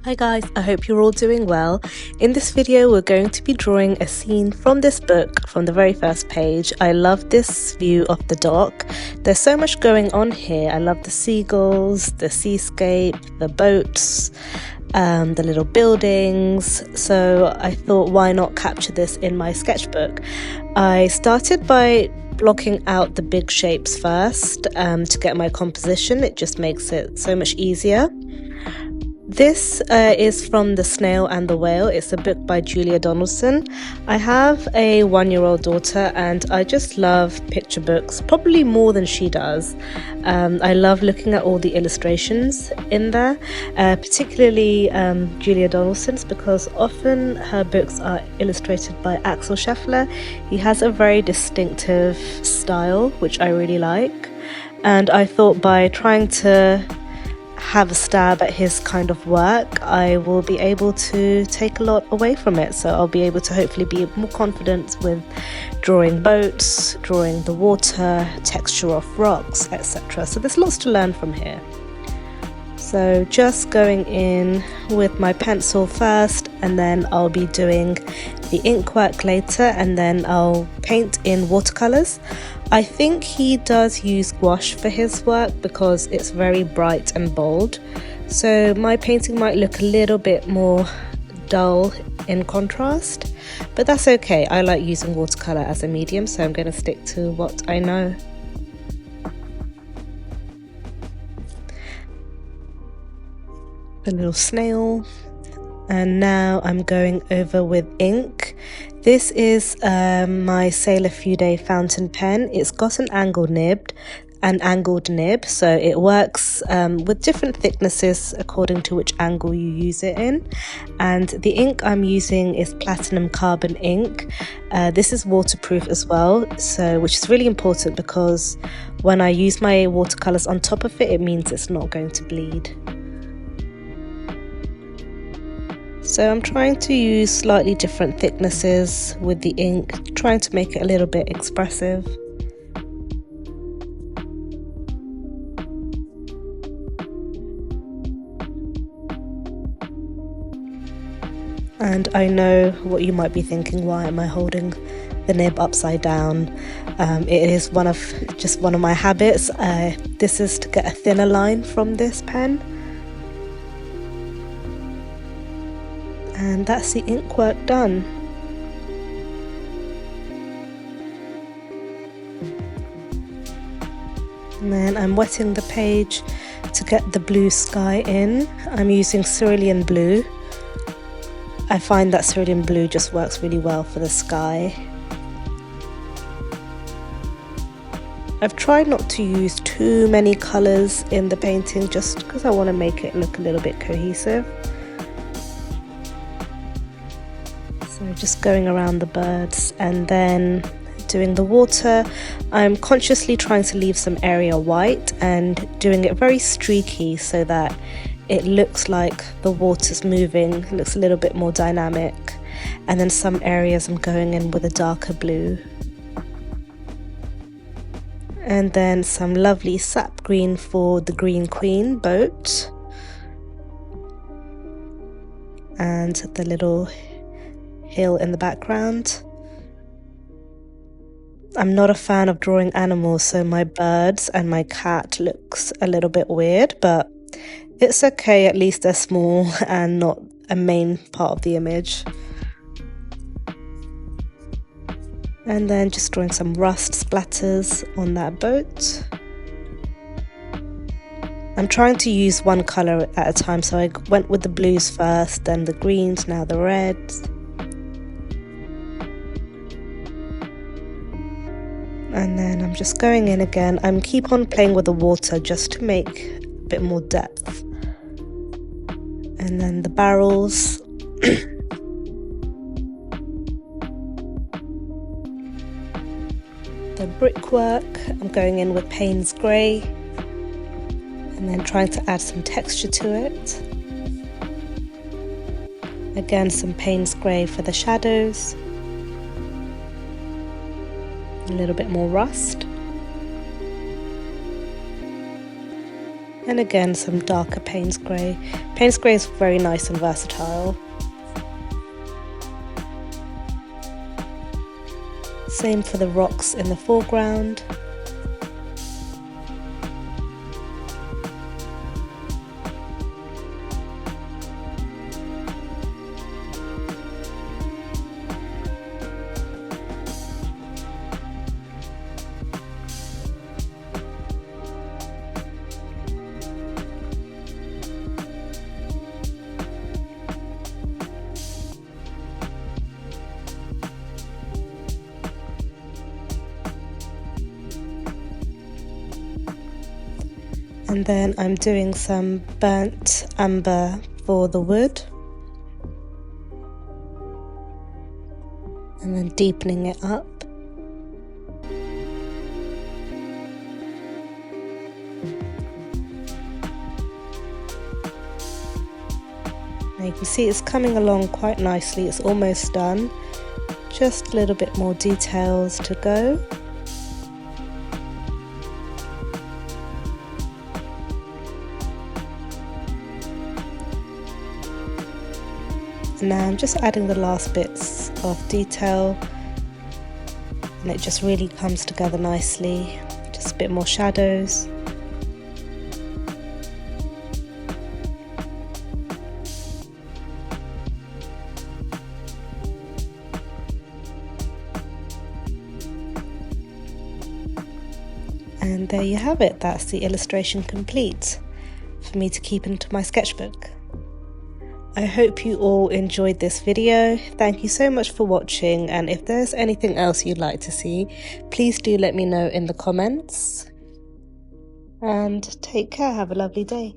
Hi guys, I hope you're all doing well. In this video we're going to be drawing a scene from this book from the very first page. I love this view of the dock. There's so much going on here. I love the seagulls, the seascape, the boats, the little buildings. So I thought, why not capture this in my sketchbook? I started by blocking out the big shapes first to get my composition. It just makes it so much easier. This is from The Snail and the Whale. It's a book by Julia Donaldson. I have a 1-year-old daughter and I just love picture books, probably more than she does. I love looking at all the illustrations in there, particularly Julia Donaldson's, because often her books are illustrated by Axel Scheffler. He has a very distinctive style, which I really like. And I thought by trying to have a stab at his kind of work, I will be able to take a lot away from it. So I'll be able to hopefully be more confident with drawing boats, drawing the water, texture of rocks, etc. So there's lots to learn from here. So just going in with my pencil first, and then I'll be doing the ink work later, and then I'll paint in watercolors. I think he does use gouache for his work because it's very bright and bold. So my painting might look a little bit more dull in contrast, but that's okay. I like using watercolor as a medium, so I'm going to stick to what I know. A little snail, and now I'm going over with ink. This is my Sailor Fude fountain pen. It's got an angled nib, so it works with different thicknesses according to which angle you use it in. And the ink I'm using is platinum carbon ink. This is waterproof as well, so which is really important because when I use my watercolors on top of it, it means it's not going to bleed. So I'm trying to use slightly different thicknesses with the ink, trying to make it a little bit expressive. And I know what you might be thinking, why am I holding the nib upside down? It is one of my habits. This is to get a thinner line from this pen. And that's the ink work done. And then I'm wetting the page to get the blue sky in. I'm using cerulean blue. I find that cerulean blue just works really well for the sky. I've tried not to use too many colours in the painting just because I want to make it look a little bit cohesive. So just going around the birds and then doing the water. I'm consciously trying to leave some area white and doing it very streaky so that it looks like the water's moving, it looks a little bit more dynamic. And then some areas I'm going in with a darker blue. And then some lovely sap green for the Green Queen boat. And the little hill in the background. I'm not a fan of drawing animals, so my birds and my cat looks a little bit weird, but it's okay, at least they're small and not a main part of the image. And then just drawing some rust splatters on that boat. I'm trying to use one colour at a time, so I went with the blues first, then the greens, now the reds. And then I'm just going in again. I'm keep on playing with the water just to make a bit more depth. And then the barrels. The brickwork, I'm going in with Payne's grey. And then trying to add some texture to it. Again, some Payne's grey for the shadows. A little bit more rust. And again, some darker Payne's grey. Payne's grey is very nice and versatile. Same for the rocks in the foreground. And then I'm doing some burnt umber for the wood. And then deepening it up. Now you can see it's coming along quite nicely, it's almost done. Just a little bit more details to go. And now I'm just adding the last bits of detail, and it just really comes together nicely. Just a bit more shadows. And there you have it, that's the illustration complete for me to keep into my sketchbook. I hope you all enjoyed this video. Thank you so much for watching, and if there's anything else you'd like to see, please do let me know in the comments. And take care, have a lovely day.